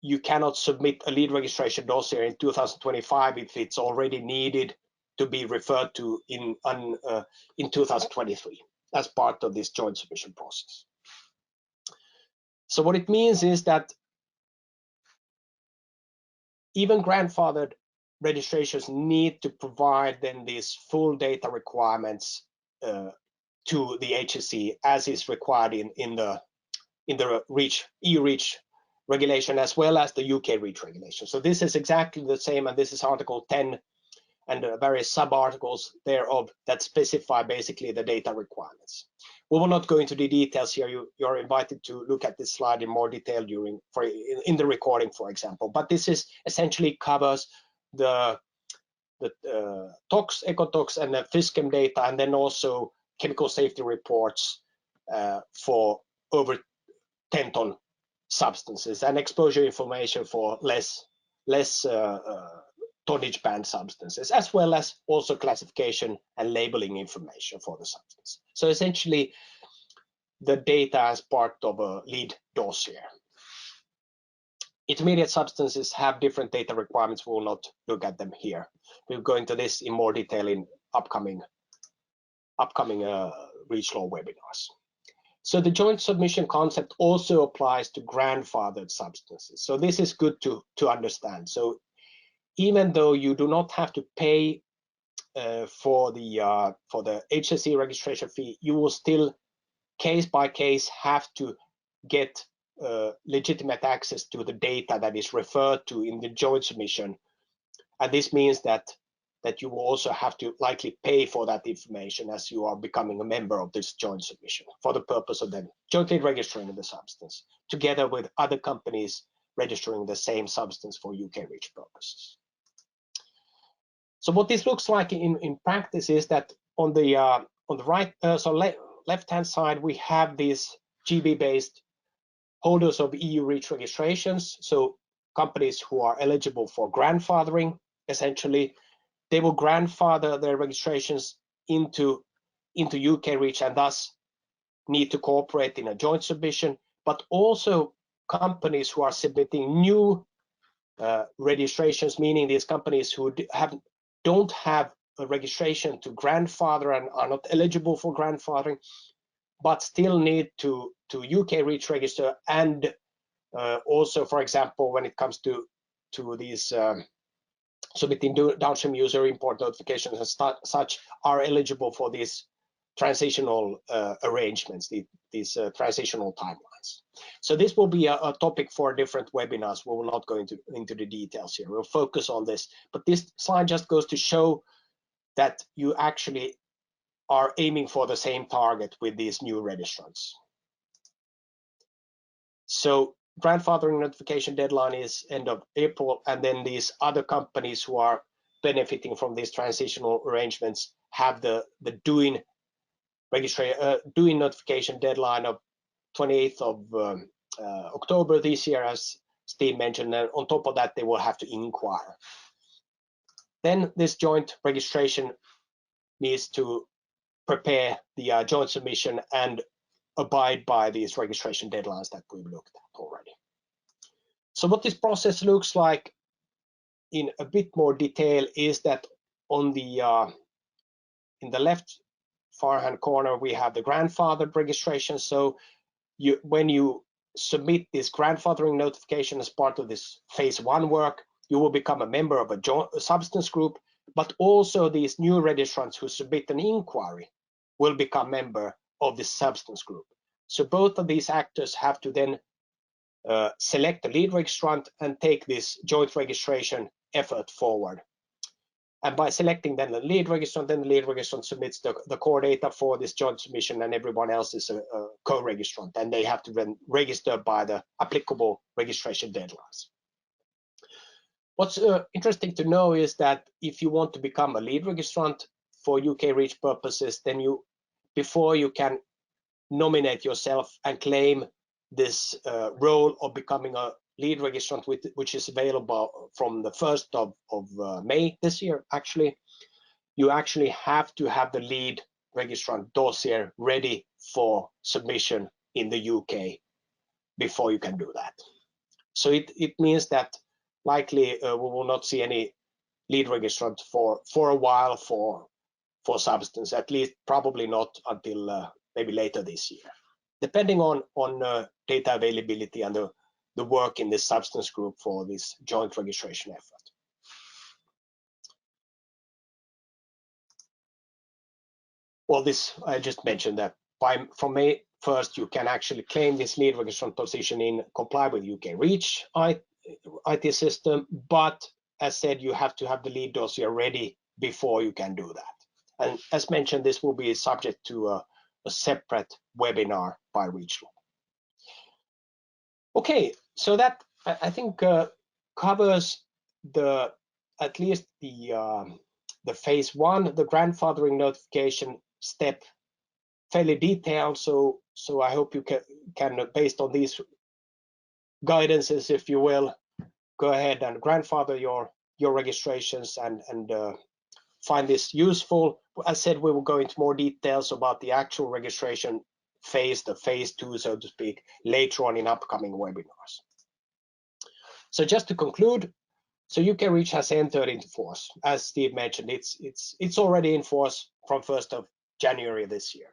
you cannot submit a lead registration dossier in 2025 if it's already needed to be referred to in 2023 as part of this joint submission process. So what it means is that even grandfathered registrations need to provide then these full data requirements to the HSE as is required in the EU REACH regulation, as well as the UK REACH regulation. So this is exactly the same, and this is Article 10 and various sub-articles thereof that specify basically the data requirements. We will not go into the details here. You're invited to look at this slide in more detail in the recording, for example. But this is essentially covers the TOX, EcoTOX, and the FISCEM data, and then also chemical safety reports for over 10 ton substances, and exposure information for less tonnage band substances, as well as also classification and labeling information for the substance. So essentially, the data as part of a lead dossier. Intermediate substances have different data requirements. We will not look at them here. We'll go into this in more detail in upcoming upcoming REACHLaw webinars. So the joint submission concept also applies to grandfathered substances. So this is good to understand. So even though you do not have to pay for the HSE registration fee, you will still case by case have to get legitimate access to the data that is referred to in the joint submission, and this means that you will also have to likely pay for that information as you are becoming a member of this joint submission for the purpose of then jointly registering the substance together with other companies registering the same substance for UK REACH purposes. So what this looks like in practice is that on the right, left-hand side, we have these GB-based holders of EU REACH registrations. So companies who are eligible for grandfathering, essentially, they will grandfather their registrations into UK REACH and thus need to cooperate in a joint submission, but also companies who are submitting new registrations, meaning these companies who don't have a registration to grandfather and are not eligible for grandfathering, but still need to UK REACH register, and also, for example, when it comes to these submitting downstream user import notifications and such, are eligible for these transitional arrangements, these transitional timelines. So this will be a topic for different webinars. We will not go into the details here. We'll focus on this, but this slide just goes to show that you actually are aiming for the same target with these new registrants. So grandfathering notification deadline is end of April, and then these other companies who are benefiting from these transitional arrangements have the doing notification deadline of 28th of October this year, as Steve mentioned, and on top of that they will have to inquire. Then this joint registration needs to prepare the joint submission and abide by these registration deadlines that we've looked at already. So what this process looks like in a bit more detail is that on the in the left far hand corner we have the grandfathered registration. So when you submit this grandfathering notification as part of this phase 1 work, you will become a member of a substance group, but also these new registrants who submit an inquiry will become member of this substance group. So both of these actors have to then select the lead registrant and take this joint registration effort forward. And by selecting then the lead registrant submits the core data for this joint submission, and everyone else is a co-registrant, and they have to then register by the applicable registration deadlines. What's interesting to know is that if you want to become a lead registrant for UK REACH purposes, then before you can nominate yourself and claim this role of becoming a lead registrant, which is available from the 1st of May this year, you actually have to have the lead registrant dossier ready for submission in the UK before you can do that. So it means that likely we will not see any lead registrant for a while for substance, at least probably not until maybe later this year, depending on data availability and the work in this substance group for this joint registration effort. Well, this I just mentioned that from May 1st you can actually claim this lead registrant position in comply with UK REACH IT system, but as said, you have to have the lead dossier ready before you can do that. And as mentioned, this will be subject to a separate webinar by REACHLaw. Okay, so that I think covers at least the phase 1, the grandfathering notification step, fairly detailed. So I hope you can based on these guidances, if you will, go ahead and grandfather your registrations and find this useful. As said, we will go into more details about the actual registration phase, the phase 2, so to speak, later on in upcoming webinars. So just to conclude, so UK REACH has entered into force. As Steve mentioned, it's already in force from 1st of January this year.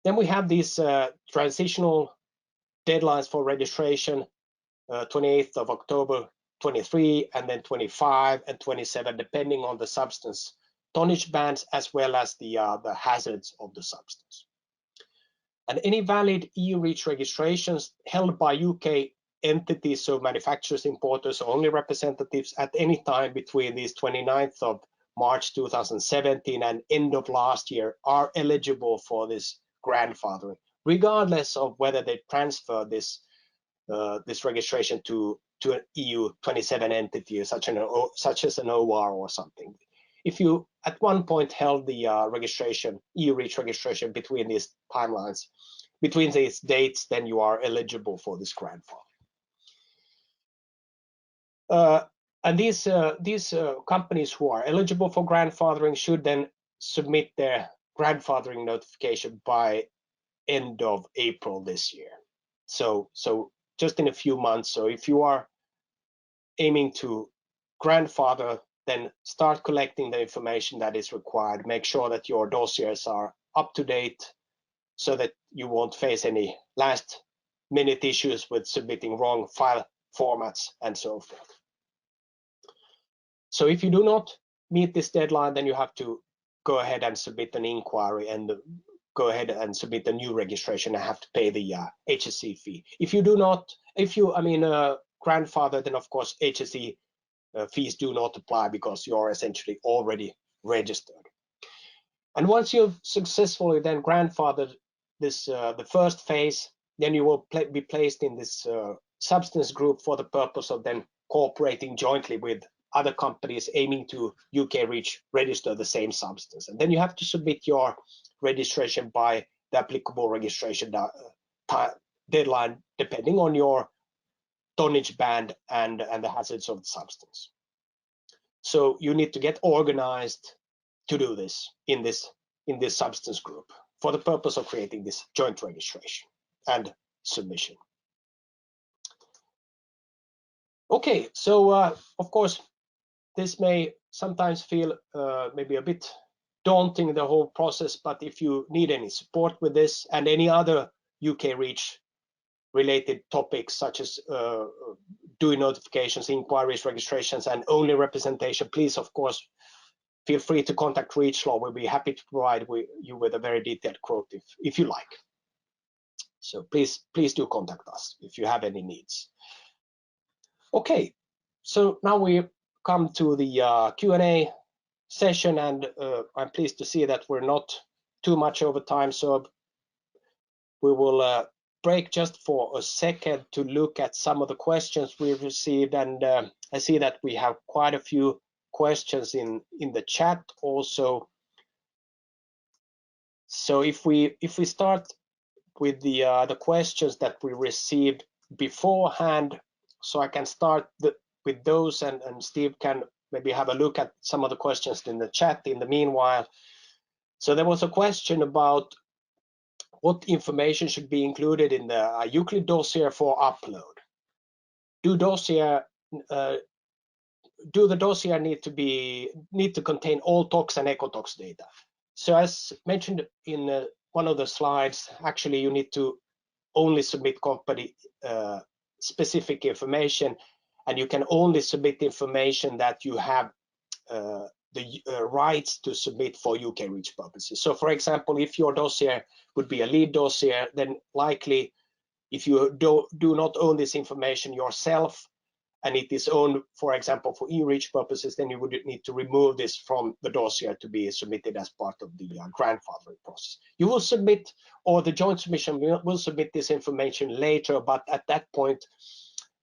Then we have these transitional deadlines for registration, 28th of October 23, and then 25 and 27, depending on the substance tonnage bands as well as the hazards of the substance. And any valid EU REACH registrations held by UK entities, so manufacturers, importers, or only representatives at any time between these 29th of March 2017 and end of last year are eligible for this grandfathering, regardless of whether they transfer this registration to an EU 27 entity, such as an OR or something. If you at one point held the EU REACH registration between these timelines, between these dates, then you are eligible for this grandfather. And these companies who are eligible for grandfathering should then submit their grandfathering notification by end of April this year. So just in a few months. So if you are aiming to grandfather, then start collecting the information that is required. Make sure that your dossiers are up to date so that you won't face any last minute issues with submitting wrong file formats and so forth. So if you do not meet this deadline, then you have to go ahead and submit an inquiry and go ahead and submit a new registration and have to pay the HSE fee. If you do not, grandfather, then of course HSE fees do not apply because you're essentially already registered. And once you've successfully then grandfathered this the first phase, then you will be placed in this substance group for the purpose of then cooperating jointly with other companies aiming to UK REACH register the same substance. And then you have to submit your registration by the applicable registration deadline, depending on your tonnage band and the hazards of the substance. So you need to get organized to do this in this substance group for the purpose of creating this joint registration and submission. Okay, so of course, this may sometimes feel maybe a bit daunting, the whole process, but if you need any support with this and any other UK REACH related topics such as doing notifications, inquiries, registrations, and only representation, please, of course, feel free to contact REACHLaw. We'll be happy to provide you with a very detailed quote if you like. So please do contact us if you have any needs. Okay, so now we come to the Q&A session, and I'm pleased to see that we're not too much over time, so we will break just for a second to look at some of the questions we've received, and I see that we have quite a few questions in the chat also. So if we start with the questions that we received beforehand, so I can start with those, and Steve can maybe have a look at some of the questions in the chat in the meanwhile. So there was a question about what information should be included in the Euclid dossier for upload. Do the dossier need to contain all tox and ecotox data? So as mentioned in one of the slides, actually you need to only submit company specific information, and you can only submit information that you have the rights to submit for UK REACH purposes. So for example, if your dossier would be a lead dossier, then likely if you do not own this information yourself and it is owned, for example, for e-REACH purposes, then you would need to remove this from the dossier to be submitted as part of the grandfathering process. You will submit, or the joint submission will submit this information later, but at that point,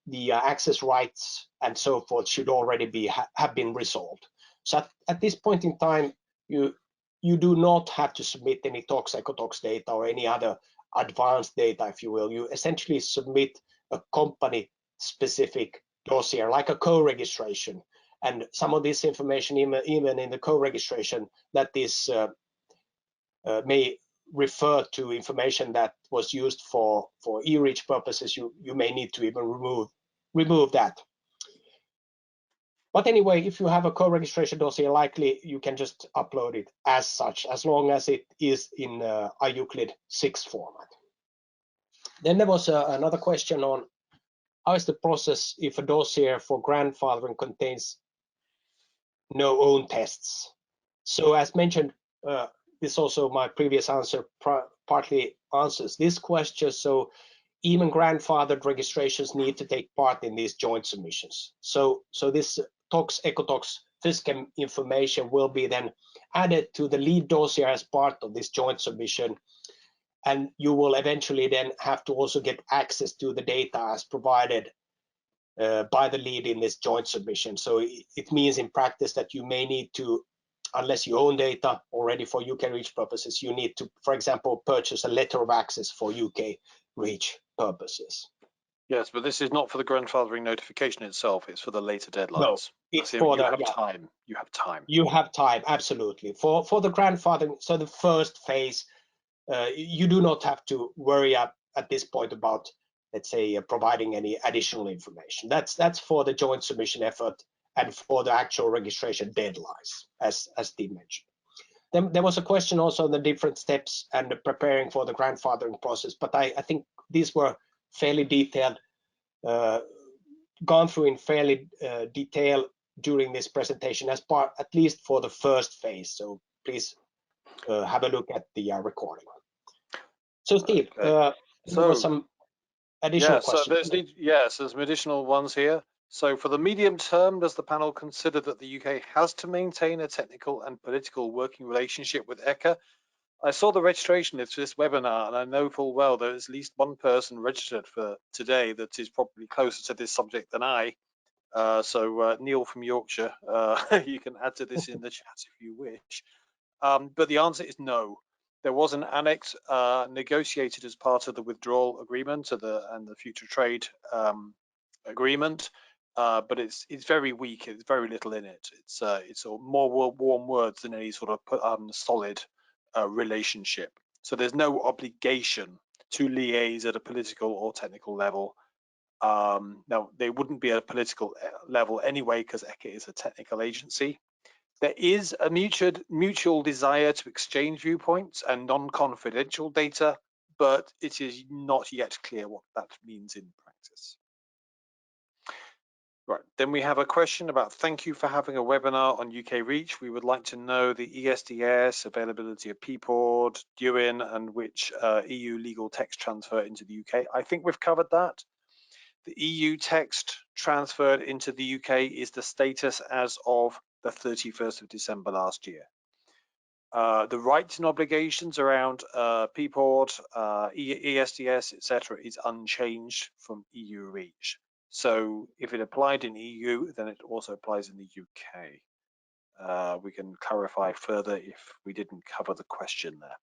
the access rights and so forth should already have been resolved. So at this point in time, you do not have to submit any tox, ecotox data or any other advanced data, if you will. You essentially submit a company-specific dossier, like a co-registration, and some of this information, even in the co-registration, that is may refer to information that was used for e-REACH purposes. You may need to even remove that. But anyway, if you have a co-registration dossier, likely you can just upload it as such, as long as it is in IUCLID 6 format. Then there was another question on how is the process if a dossier for grandfathering contains no own tests. So as mentioned, this also my previous answer partly answers this question. So even grandfathered registrations need to take part in these joint submissions. So this TOX, EcoTOX, FISCEM information will be then added to the lead dossier as part of this joint submission. And you will eventually then have to also get access to the data as provided by the lead in this joint submission. So it means in practice that you may need to, unless you own data already for UK REACH purposes, you need to, for example, purchase a letter of access for UK REACH purposes. Yes, but this is not for the grandfathering notification itself, it's for the later deadlines. No, it's for you the, have time. You have time. You have time, absolutely. For the grandfathering, so the first phase, you do not have to worry at this point about, let's say, providing any additional information. That's for the joint submission effort and for the actual registration deadlines, as Steve mentioned. Then there was a question also on the different steps and preparing for the grandfathering process, but I think these were fairly detailed, gone through in fairly detail during this presentation as part, at least for the first phase. So please have a look at the recording. So Steve, Okay. there was some additional questions. So there's some additional ones here. So for the medium term, does the panel consider that the UK has to maintain a technical and political working relationship with ECHA? I saw the registration list for this webinar, and I know full well there is at least one person registered for today that is probably closer to this subject than I. So Neil from Yorkshire, you can add to this in the chat if you wish. But the answer is no. There was an annex negotiated as part of the withdrawal agreement and the future trade agreement, but it's very weak. There's very little in it. It's more warm words than any sort of solid relationship. So there's no obligation to liaise at a political or technical level. Now, they wouldn't be at a political level anyway, because ECHA is a technical agency. There is a mutual desire to exchange viewpoints and non-confidential data, but it is not yet clear what that means in practice. Right, then we have a question about thank you for having a webinar on UK REACH. We would like to know the ESDS, availability of PPORD, DUIN, and which EU legal text transfer into the UK. I think we've covered that. The EU text transferred into the UK is the status as of the 31st of December last year. The rights and obligations around PPORD, ESDS, etc. is unchanged from EU REACH. So if it applied in EU, then it also applies in the UK. We can clarify further if we didn't cover the question there.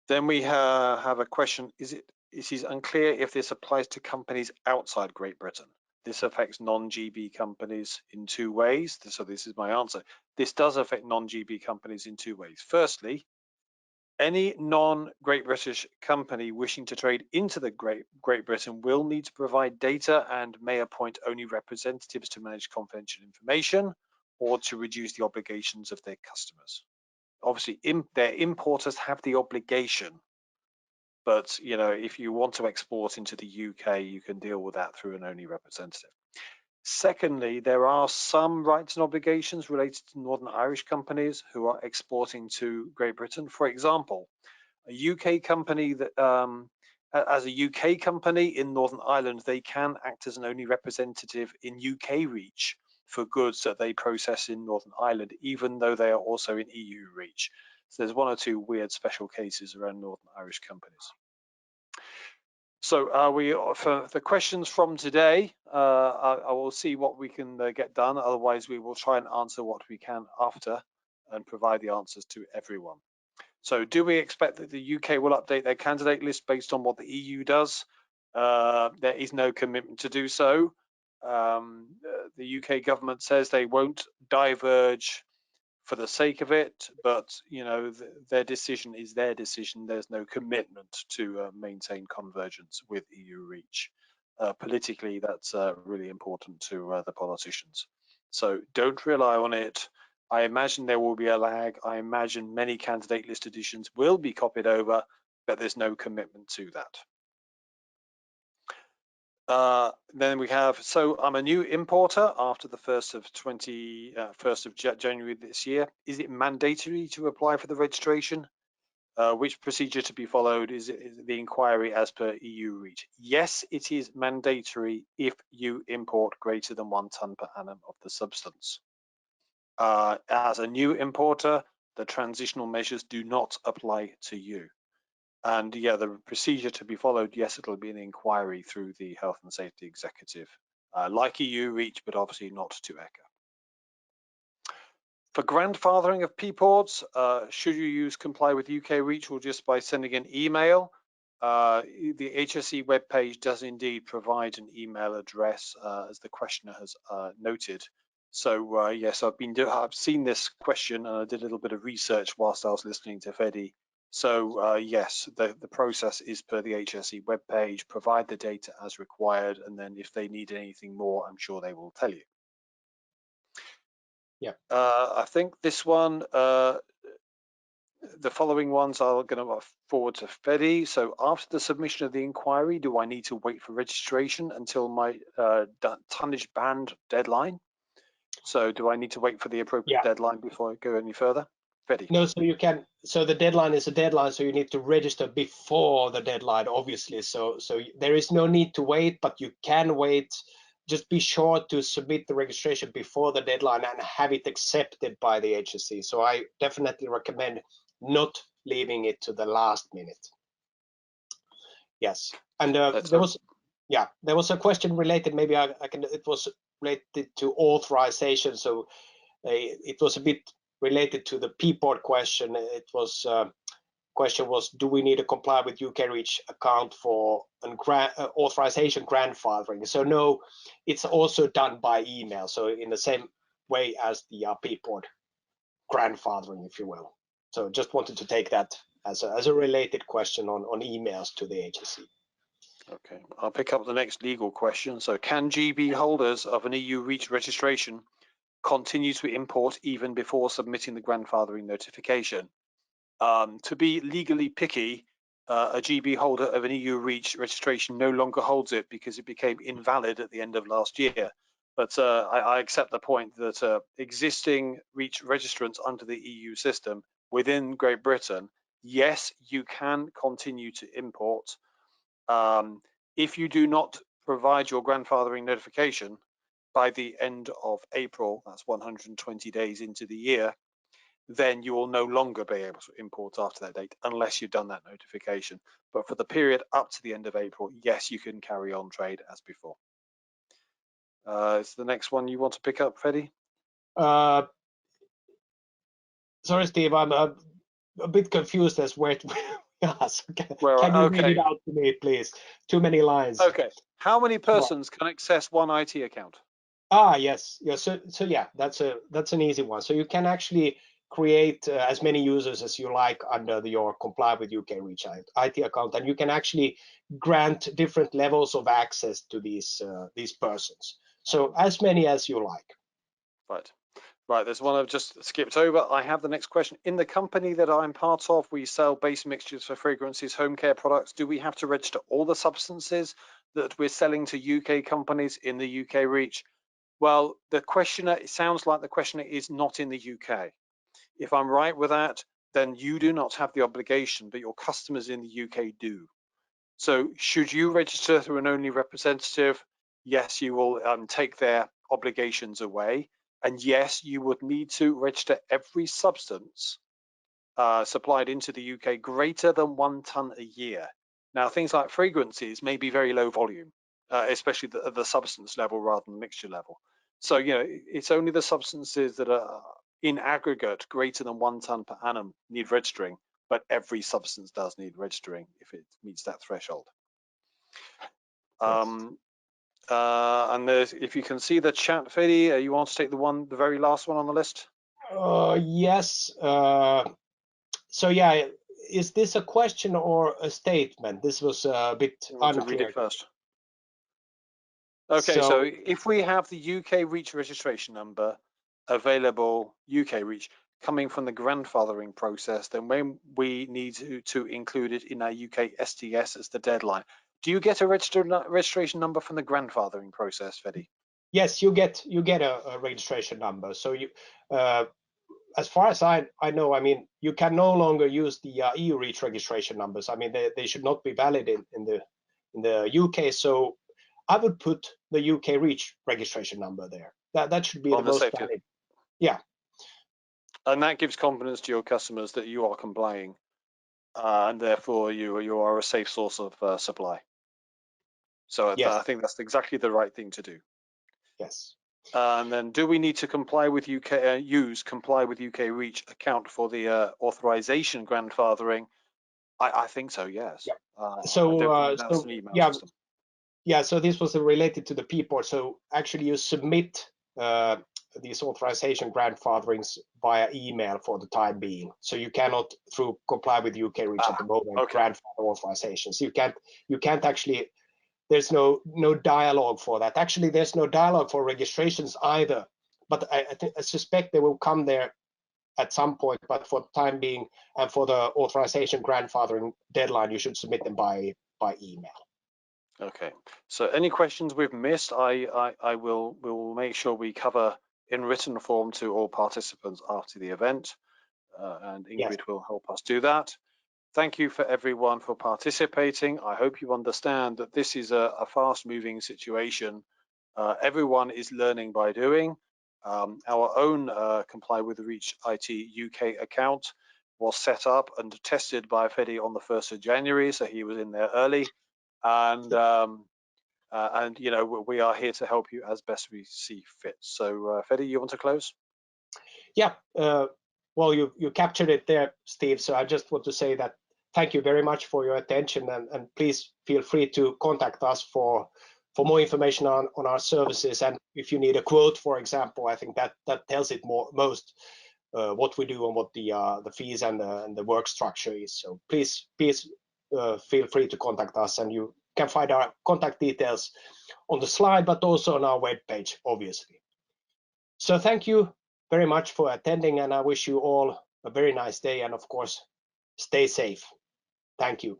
Then we have a question, it is unclear if this applies to companies outside Great Britain. This affects non-GB companies in two ways. So this is my answer. This does affect non-GB companies in two ways. Firstly, any non-Great British company wishing to trade into the Great Britain will need to provide data and may appoint only representatives to manage confidential information or to reduce the obligations of their customers. Obviously, their importers have the obligation, but if you want to export into the UK, you can deal with that through an only representative. Secondly, there are some rights and obligations related to Northern Irish companies who are exporting to Great Britain. For example, a UK company that, as a UK company in Northern Ireland, they can act as an only representative in UK REACH for goods that they process in Northern Ireland, even though they are also in EU REACH. So there's one or two weird special cases around Northern Irish companies. So for the questions from today, I will see what we can get done. Otherwise, we will try and answer what we can after and provide the answers to everyone. So do we expect that the UK will update their candidate list based on what the EU does? There is no commitment to do so. The UK government says they won't diverge for the sake of it, but their decision is their decision. There's no commitment to maintain convergence with EU REACH. Politically, that's really important to the politicians. So don't rely on it. I imagine there will be a lag. I imagine many candidate list additions will be copied over, but there's no commitment to that. Then we have, so I'm a new importer after the 1st of January this year. Is it mandatory to apply for the registration? Which procedure to be followed? Is the inquiry as per EU REACH? Yes, it is mandatory if you import greater than 1 ton per annum of the substance. As a new importer, the transitional measures do not apply to you. And yeah, the procedure to be followed, yes, it'll be an inquiry through the Health and Safety Executive, like EU REACH, but obviously not to ECHA. For grandfathering of PPORs, should you use comply with UK REACH or just by sending an email? The HSE webpage does indeed provide an email address, as the questioner has noted. So yes, I've seen this question and I did a little bit of research whilst I was listening to Fedi. So yes, the process is per the HSE webpage. Provide the data as required, and then if they need anything more, I'm sure they will tell you. Yeah. I think this one, the following ones are going to forward to Fedi. So after the submission of the inquiry, do I need to wait for registration until my tonnage band deadline? So do I need to wait for the appropriate deadline before I go any further? Fedi. No, so you can. So the deadline is a deadline, so you need to register before the deadline, obviously. So there is no need to wait, but you can wait. Just be sure to submit the registration before the deadline and have it accepted by the HSE. So I definitely recommend not leaving it to the last minute. Yes, and there was a question related. Maybe I can. It was related to authorization. So it was a bit related to the PPOD question. It was question was, do we need to comply with UK REACH account for an authorization grandfathering? So no, it's also done by email. So in the same way as the PPOD grandfathering, if you will. So just wanted to take that as a related question on emails to the HSE. Okay, I'll pick up the next legal question. So can GB holders of an EU REACH registration continue to import even before submitting the grandfathering notification? To be legally picky, a GB holder of an EU REACH registration no longer holds it because it became invalid at the end of last year. But I accept the point that existing REACH registrants under the EU system within Great Britain, yes, you can continue to import. If you do not provide your grandfathering notification by the end of April, that's 120 days into the year, then you will no longer be able to import after that date unless you've done that notification. But for the period up to the end of April, yes, you can carry on trade as before. Is the next one you want to pick up, Fedi? Sorry, Steve, I'm a bit confused as where to ask. Can you read it out to me, please? Too many lines. Okay. How many persons can access one IT account? Yes. So yeah, that's an easy one. So you can actually create as many users as you like under your comply with UK REACH IT account, and you can actually grant different levels of access to these persons. So as many as you like. Right, there's one I've just skipped over. I have the next question. In the company that I'm part of, we sell base mixtures for fragrances, home care products. Do we have to register all the substances that we're selling to UK companies in the UK REACH? Well, the questioner, it sounds like the questioner is not in the UK. If I'm right with that, then you do not have the obligation, but your customers in the UK do. So should you register through an only representative? Yes, you will take their obligations away. And yes, you would need to register every substance supplied into the UK greater than 1 ton a year. Now, things like fragrances may be very low volume, especially the substance level rather than mixture level. So, you know, it's only the substances that are in aggregate greater than 1 ton per annum need registering, but every substance does need registering if it meets that threshold. Yes. And if you can see the chat, Fedi, you want to take the very last one on the list? Yes. So yeah, is this a question or a statement? This was a bit unclear. To read it first. Okay, so if we have the UK REACH registration number available, UK REACH, coming from the grandfathering process, then when we need to include it in our UK STS as the deadline, do you get a registration number from the grandfathering process, Freddy? Yes, you get a registration number. So you, as far as I know, I mean, you can no longer use the EU REACH registration numbers. I mean, they should not be valid in the UK. So I would put the UK REACH registration number there. That should be the most valid. Yeah. And that gives confidence to your customers that you are complying, and therefore you are a safe source of supply. So yes. I think that's exactly the right thing to do. Yes. And then, do we need to comply with comply with UK REACH account for the authorization grandfathering? I think so. Yes. Yeah. That's an email system. Yeah. So this was related to the P-port. So actually, you submit these authorization grandfatherings via email for the time being. So you cannot, through comply with UK REACH at the moment, grandfather authorizations. You can't actually. There's no dialogue for that. Actually, there's no dialogue for registrations either. But I suspect they will come there at some point. But for the time being, and for the authorization grandfathering deadline, you should submit them by email. Okay. So any questions we've missed, I will make sure we cover in written form to all participants after the event, and Ingrid will help us do that. Thank you for everyone for participating. I hope you understand that this is a fast-moving situation. Everyone is learning by doing. Our own Comply with the REACH IT UK account was set up and tested by Freddy on the 1st of January, so he was in there early. And you know, we are here to help you as best we see fit. So, Freddy, you want to close? Yeah. Well, you captured it there, Steve. So I just want to say that thank you very much for your attention, and please feel free to contact us for more information on our services. And if you need a quote, for example, I think that tells it most what we do and what the fees and the work structure is. So please feel free to contact us, and you can find our contact details on the slide, but also on our webpage, obviously. So thank you very much for attending, and I wish you all a very nice day, and of course, stay safe. Thank you.